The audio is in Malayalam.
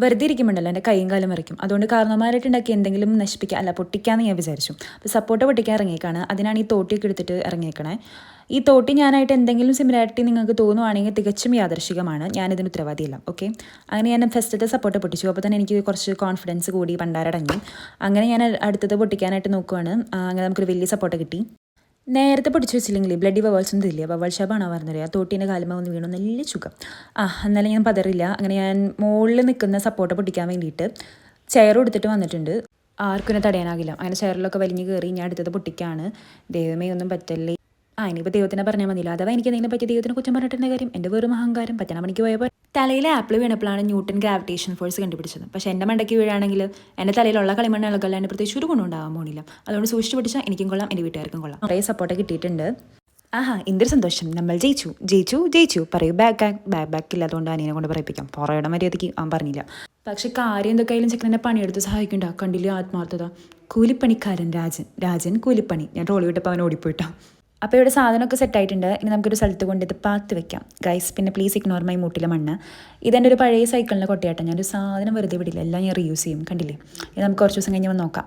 വെറുതെ ഇരിക്കുമ്പോണ്ടല്ലോ എൻ്റെ കൈയും കാലും മറിക്കും. അതുകൊണ്ട് കാരണവന്മാരായിട്ട് ഉണ്ടാക്കി എന്തെങ്കിലും നശിപ്പിക്കുക അല്ല പൊട്ടിക്കാമെന്ന് ഞാൻ വിചാരിച്ചു. അപ്പോൾ സപ്പോർട്ട പൊട്ടിക്കാൻ ഇറങ്ങിയേക്കാണ്. അതിനാണ് ഈ തോട്ടിയൊക്കെ എടുത്തിട്ട് ഇറങ്ങിയേക്കണേ. ഈ തോട്ടി ഞാനായിട്ട് എന്തെങ്കിലും സിമിലാരിറ്റി നിങ്ങൾക്ക് തോന്നുവാണെങ്കിൽ തികച്ചും യാദർശികമാണ്. ഞാനിതിന് ഉത്തരവാദിയില്ല. ഓക്കെ, അങ്ങനെ ഞാൻ ഫസ്റ്റത്തെ സപ്പോർട്ട് പൊട്ടിച്ചു. അപ്പോൾ തന്നെ എനിക്ക് കുറച്ച് കോൺഫിഡൻസ് കൂടി പണ്ടാരടങ്ങി. അങ്ങനെ ഞാൻ അടുത്തത് പൊട്ടിക്കാനായിട്ട് നോക്കുവാണ്. അങ്ങനെ നമുക്കൊരു വലിയ സപ്പോർട്ട് കിട്ടി. നേരത്തെ പിടിച്ചു വെച്ചില്ലെങ്കിൽ ബ്ലഡി ബവൾസ് ഒന്നും ഇല്ല. ബവൾ ഷാപ്പാണോ പറഞ്ഞത്? ആ തോട്ടീൻ്റെ കാലുമ്പോൾ ഒന്ന് വീണു, നല്ല സുഖം. എന്നാലും ഞാൻ പതറില്ല. അങ്ങനെ ഞാൻ മുകളിൽ നിൽക്കുന്ന സപ്പോർട്ട് പൊട്ടിക്കാൻ വേണ്ടിയിട്ട് ചെയർ എടുത്തിട്ട് വന്നിട്ടുണ്ട്. ആർക്കും എന്നെ തടയാനാകില്ല. അങ്ങനെ ചെയറിലൊക്കെ വലിഞ്ഞ് കയറി ഞാൻ അടുത്തത് പൊട്ടിക്കാണ്. ദൈവമേ ഒന്നും പറ്റല്ലേ. ഇനിയിപ്പോൾ ദൈവത്തിനെ പറഞ്ഞാൽ മതിയില്ല. അഥവാ എനിക്ക് എന്തെങ്കിലും പറ്റിയ ദൈവത്തിനെ കുറ്റം പറഞ്ഞിട്ടുള്ള കാര്യം എൻ്റെ വെറും അഹങ്കാരം. പറ്റണ മണിക്ക് പോയപ്പോൾ തലയിലെ ആപ്പിൾ വീണപ്പോഴാണ് ന്യൂട്ടൺ ഗ്രാവിറ്റേഷൻ ഫോഴ്സ് കണ്ടുപിടിച്ചത്. പക്ഷേ എൻ്റെ മണ്ടയ്ക്ക് വീഴാണെങ്കിൽ എൻ്റെ തലയിലുള്ള കളിമണ്ണ് ഇളകല്ലാണ്ട് പ്രത്യേകിച്ച് ഒരു ഗുണമുണ്ടാകാൻ പോണില്ല. അതുകൊണ്ട് സൂക്ഷിച്ച് പിടിച്ചാൽ എനിക്കും കൊള്ളാം, എൻ്റെ വീട്ടുകാർക്കും കൊള്ളാം. കുറേ സപ്പോർട്ട് കിട്ടിയിട്ടുണ്ട്. എന്തൊരു സന്തോഷം. നമ്മൾ ജയിച്ചു ജയിച്ചു ജയിച്ചു പറയൂ. ബാക്ക് ഇല്ലാത്തതുകൊണ്ട് അനിയനെ കൊണ്ട് പറയിപ്പിക്കാം. പുറയുടെ മര്യാദയ്ക്ക് പറഞ്ഞില്ല. പക്ഷെ കാര്യം എന്തൊക്കെയായാലും ചെക്കനെ പണിയെടുത്ത് സഹായിക്കണ്ട. കണ്ടില്ല ആത്മാർത്ഥത. കൂലിപ്പണിക്കാരൻ രാജൻ കൂലിപ്പണി. ഞാൻ ട്രോളി വിട്ടപ്പോൾ അവൻ ഓടിപ്പോയിട്ടോ. അപ്പോൾ ഇവിടെ സാധനമൊക്കെ സെറ്റായിട്ടുണ്ട്. ഇനി നമുക്കൊരു സ്ഥലത്ത് കൊണ്ട് ഇത് പാത്ത് വെക്കാം ഗൈസ്. പിന്നെ പ്ലീസ് ഇഗ്നോർ മൈ മൂട്ടിലെ മണ്ണ്. ഇതെൻ്റെ ഒരു പഴയ സൈക്കിളിൻ്റെ കൊട്ടയാട്ടം. ഞാനൊരു സാധനം വെറുതെ വിടില്ല, എല്ലാം ഞാൻ റീയൂസ് ചെയ്യും. കണ്ടില്ലേ? ഇത് നമുക്ക് കുറച്ച് ദിവസം കഴിഞ്ഞ് നോക്കാം.